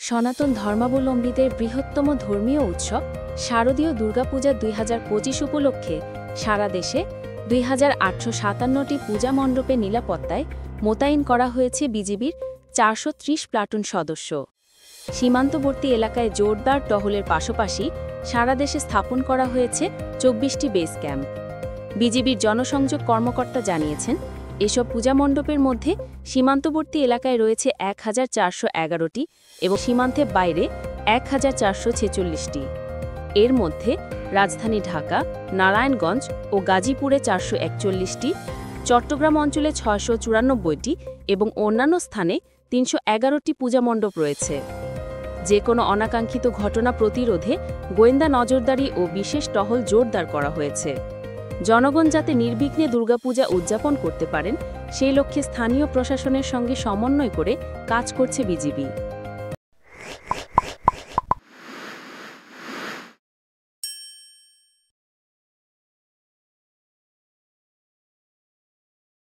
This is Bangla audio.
সনাতন ধর্মাবলম্বীদের বৃহত্তম ধর্মীয় উৎসব শারদীয় দুর্গাপূজা ২০২৫ উপলক্ষে সারা দেশে ২,৮৫৭টি পূজা মণ্ডপে নিরাপত্তায় মোতায়েন করা হয়েছে বিজিবির ৪৩০ প্লাটুন সদস্য। সীমান্তবর্তী এলাকায় জোরদার টহলের পাশাপাশি সারা দেশে স্থাপন করা হয়েছে ২৪টি বেস ক্যাম্প। বিজিবির জনসংযোগ কর্মকর্তা জানিয়েছেন, এসব পূজা মণ্ডপের মধ্যে সীমান্তবর্তী এলাকায় রয়েছে ১,৪১১টি এবং সীমান্তের বাইরে ১,৪৪৬টি। এর মধ্যে রাজধানী ঢাকা, নারায়ণগঞ্জ ও গাজীপুরে ৪৪১টি, চট্টগ্রাম অঞ্চলে ৬৯৪টি এবং অন্যান্য স্থানে ৩১১টি পূজা মণ্ডপ রয়েছে। যে কোনো অনাকাঙ্ক্ষিত ঘটনা প্রতিরোধে গোয়েন্দা নজরদারি ও বিশেষ টহল জোরদার করা হয়েছে। জনগণ যাতে নির্বিঘ্নে দুর্গাপূজা উদযাপন করতে পারেন সেই লক্ষ্যে স্থানীয় প্রশাসনের সঙ্গে সমন্বয় করে কাজ করছে বিজিবি।